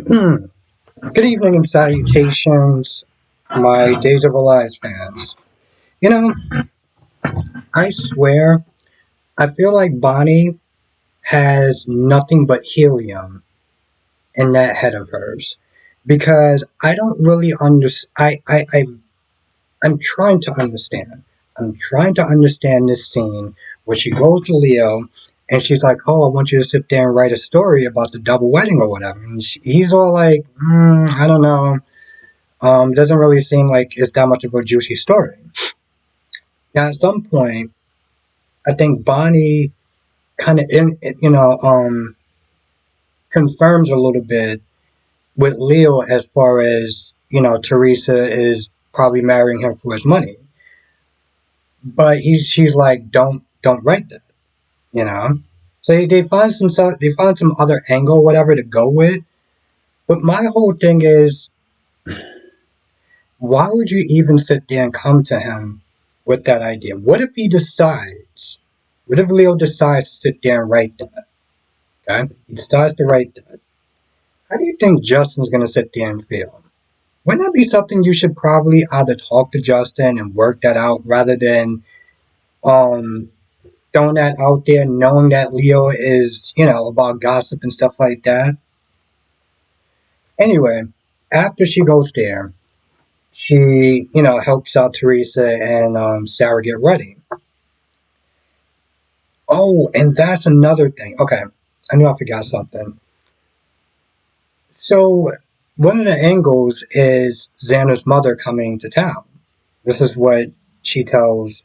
Good evening and salutations, my Days of Our Lives fans. You know, I swear, I feel like Bonnie has nothing but helium in that head of hers. Because I don't really understand. I'm trying to understand. I'm trying to understand this scene where she goes to Leo and she's like, "Oh, I want you to sit there and write a story about the double wedding or whatever." And he's all like, "I don't know. Doesn't really seem like it's that much of a juicy story." Now, at some point, I think Bonnie kind of, confirms a little bit with Leo as far as Teresa is probably marrying him for his money, but she's like, don't write that, you know. So they find some other angle, whatever, to go with. But my whole thing is, why would you even sit there and come to him with that idea? What if he decides? What if Leo decides to sit there and write that? Okay, he decides to write that. How do you think Justin's gonna sit there and feel? Wouldn't that be something you should probably either talk to Justin and work that out rather than um throwing that out there, knowing that Leo is about gossip and stuff like that? Anyway, after she goes there, she helps out Teresa and Sarah get ready. Oh, and that's another thing. Okay, I knew I forgot something. So one of the angles is Xander's mother coming to town. This is what she tells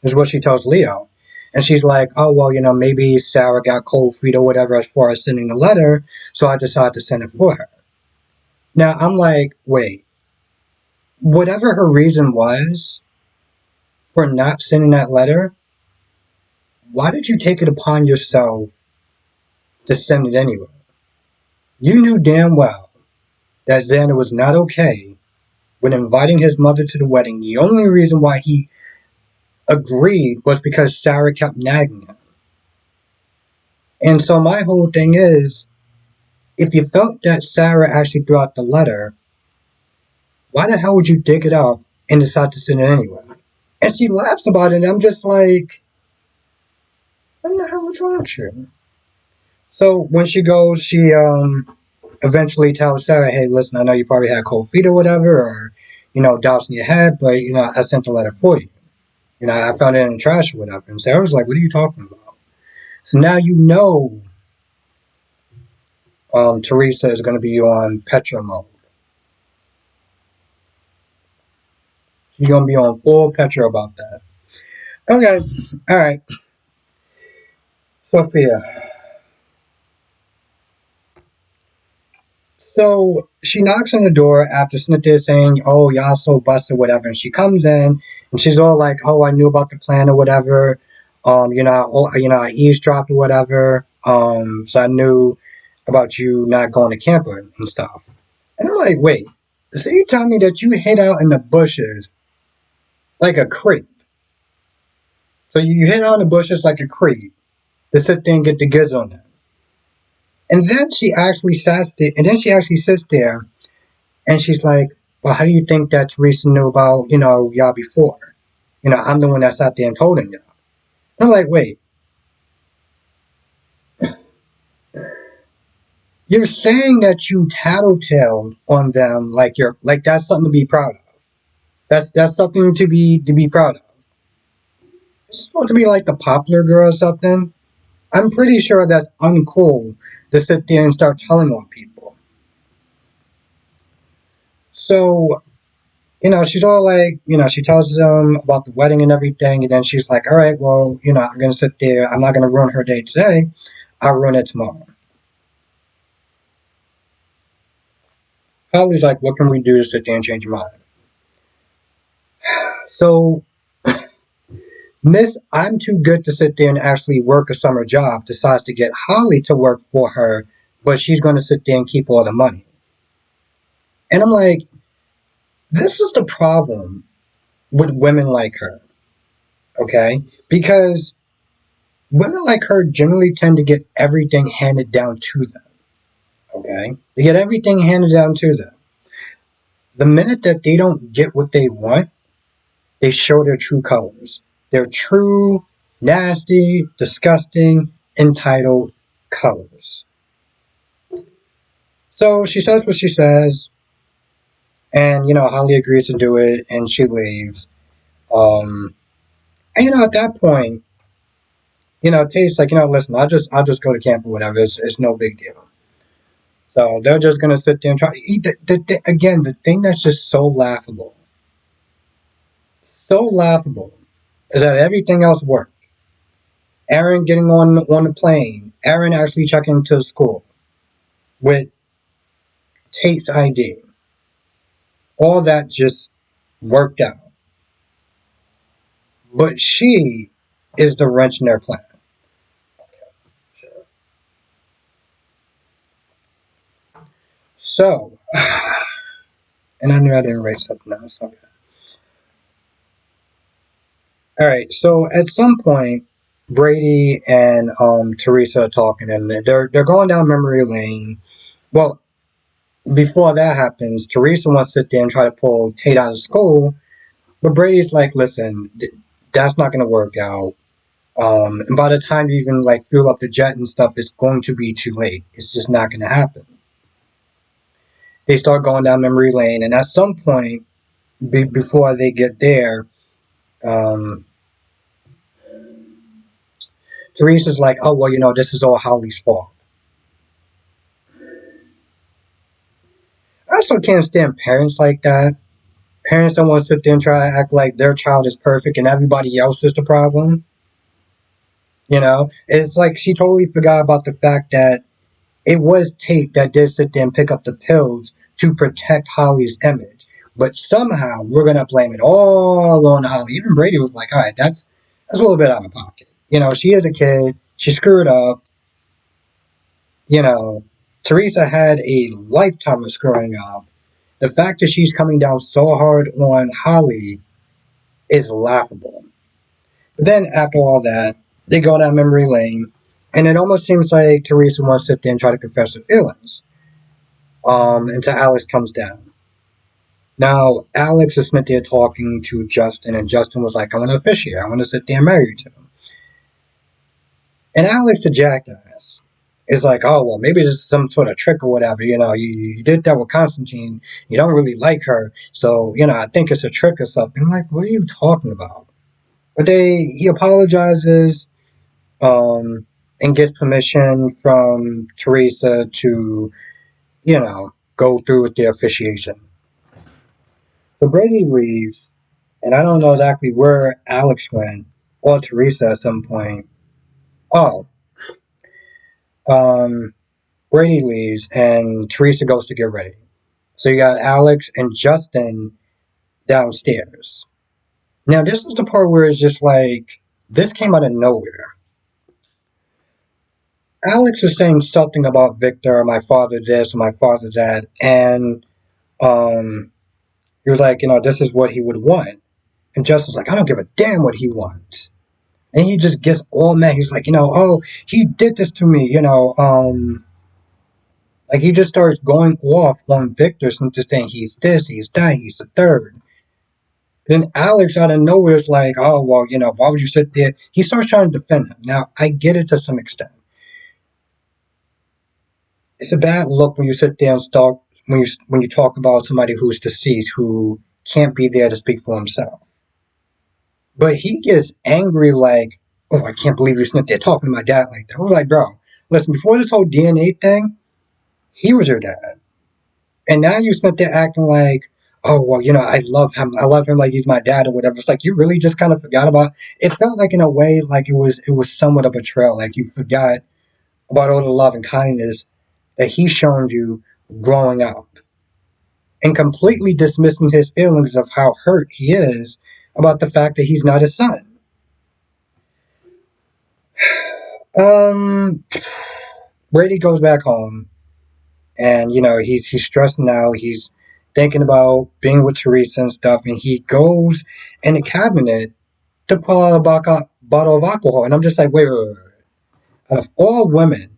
this is what she tells Leo. And she's like, "Oh well, maybe Sarah got cold feet or whatever as far as sending the letter, so I decided to send it for her." Now I'm like, wait, whatever her reason was for not sending that letter, why did you take it upon yourself to send it anyway? You knew damn well that Xander was not okay when inviting his mother to the wedding. The only reason why he agreed was because Sarah kept nagging him. And so my whole thing is, if you felt that Sarah actually threw out the letter, why the hell would you dig it up and decide to send it anyway? And she laughs about it, and I'm just like, what the hell is wrong with you? So when she goes, she eventually tells Sarah, "Hey, listen, I know you probably had cold feet or whatever, or doubts in your head, but I sent the letter for you. I found it in the trash or whatever." And Sarah was like, "What are you talking about?" So now Teresa is going to be on Petra mode. She's going to be on full Petra about that. Okay, all right, Sophia. So she knocks on the door after Smith saying, "Oh, y'all so busted, whatever." And she comes in and she's all like, "Oh, I knew about the plan or whatever. I eavesdropped or whatever. So I knew about you not going to camper and stuff." And I'm like, wait, so you tell me that you hid out in the bushes like a creep? So you hid out in the bushes like a creep to sit there and get the goods on them. And then she actually sits there, and then she actually sits there and she's like, "Well, how do you think that Teresa knew about, y'all before? I'm the one that sat there and told him y'all." I'm like, wait, you're saying that you tattletaled on them like that's something to be proud of. That's something to be proud of. It's supposed to be like the popular girl or something. I'm pretty sure that's uncool to sit there and start telling on people. So she's all like, she tells them about the wedding and everything, and then she's like, "All right, well, I'm gonna sit there. I'm not gonna ruin her day today. I'll ruin it tomorrow." Holly's like, "What can we do to sit there and change your mind?" So Miss I'm too good to sit there and actually work a summer job decides to get Holly to work for her, but she's gonna sit there and keep all the money. And I'm like, this is the problem with women like her, okay? Because women like her generally tend to get everything handed down to them. Okay? They get everything handed down to them. The minute that they don't get what they want, they show their true colors. Their true, nasty, disgusting, entitled colors. So she says what she says, and Holly agrees to do it, and she leaves. And at that point, Tate's like, listen, I'll just go to camp or whatever. It's no big deal. So they're just gonna sit there and try. Again, the thing that's just so laughable, is that everything else worked. Aaron getting on the plane, Aaron actually checking into school with Tate's ID. All that just worked out. But she is the wrench in their plan. So, and I knew I didn't write something else. Okay. All right. So at some point, Brady and Teresa are talking, and they're going down memory lane. Well, before that happens, Teresa wants to sit there and try to pull Tate out of school, but Brady's like, "Listen, that's not going to work out. And by the time you even like fuel up the jet and stuff, it's going to be too late. It's just not going to happen." They start going down memory lane, and at some point, before they get there, um, Teresa's like, "Oh well, this is all Holly's fault." I also can't stand parents like that. Parents don't want to sit there and try to act like their child is perfect and everybody else is the problem. It's like she totally forgot about the fact that it was Tate that did sit there and pick up the pills to protect Holly's image. But somehow we're gonna blame it all on Holly. Even Brady was like, "All right, that's a little bit out of pocket." She is a kid. She screwed up. You know, Teresa had a lifetime of screwing up. The fact that she's coming down so hard on Holly is laughable. But then after all that, they go down memory lane, and it almost seems like Teresa wants to sit there and try to confess her feelings. Until Alex comes down. Now, Alex is sitting there talking to Justin, and Justin was like, "I want to officiate. I want to sit there and marry you to him." And Alex, the jackass, is like, "Oh, well, maybe this is some sort of trick or whatever. You did that with Constantine. You don't really like her. So, I think it's a trick or something." I'm like, "What are you talking about?" But he apologizes, and gets permission from Teresa to, go through with the officiation. So Brady leaves, and I don't know exactly where Alex went, or Teresa at some point. Oh, um, Brady leaves, and Teresa goes to get ready. So you got Alex and Justin downstairs. Now, this is the part where it's just like, this came out of nowhere. Alex was saying something about Victor, my father this, my father that, and um, he was like, this is what he would want. And Justin's like, "I don't give a damn what he wants." And he just gets all mad. He's like, "Oh, he did this to me, like he just starts going off on Victor, just saying he's this, he's that, he's the third. Then Alex out of nowhere is like, "Oh, well, why would you sit there?" He starts trying to defend him. Now, I get it to some extent. It's a bad look when you sit there and talk when you talk about somebody who's deceased who can't be there to speak for himself. But he gets angry like, "Oh, I can't believe you're sitting there talking to my dad like that." I was like, "Bro, listen, before this whole DNA thing, he was your dad. And now you sit there acting like, oh, well, I love him. I love him like he's my dad or whatever." It's like you really just kind of forgot about it. Felt like in a way like it was somewhat of a betrayal. Like you forgot about all the love and kindness that he's shown you growing up. And completely dismissing his feelings of how hurt he is about the fact that he's not his son. Um Brady goes back home, and he's stressing out. He's thinking about being with Teresa and stuff, and he goes in the cabinet to pull out a bottle of alcohol, and I'm just like, wait. Out of all women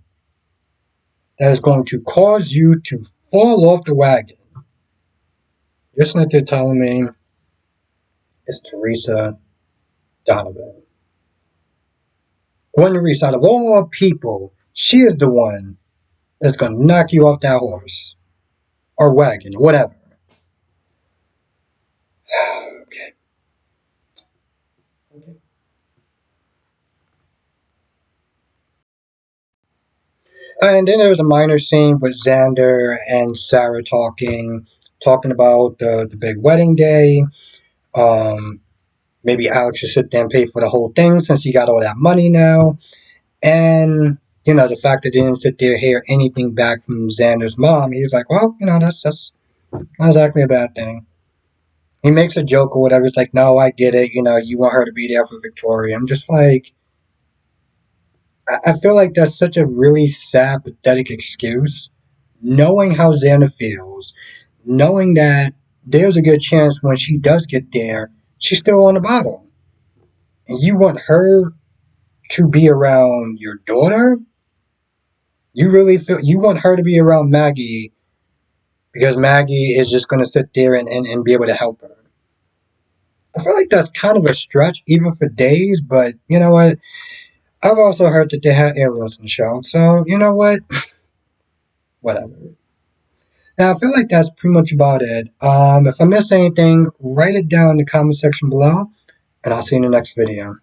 that is going to cause you to fall off the wagon. Just like they're telling me, it's Teresa Donovan. Gwen Reese, out of all people, she is the one that's going to knock you off that horse or wagon, whatever. Okay. And then there was a minor scene with Xander and Sarah talking about the big wedding day. Um, Maybe Alex should sit there and pay for the whole thing since he got all that money now. And the fact that they didn't sit there and hear anything back from Xander's mom, he was like, well, that's not exactly a bad thing. He makes a joke or whatever. He's like, no, I get it. You want her to be there for Victoria. I'm just like, I feel like that's such a really sad, pathetic excuse. Knowing how Xander feels, knowing that there's a good chance when she does get there, she's still on the bottle. And you want her to be around your daughter? You really feel you want her to be around Maggie because Maggie is just going to sit there and be able to help her. I feel like that's kind of a stretch, even for days, but you know what? I've also heard that they had aliens in the show, so you know what? Whatever. Now, I feel like that's pretty much about it. If I missed anything, write it down in the comment section below, and I'll see you in the next video.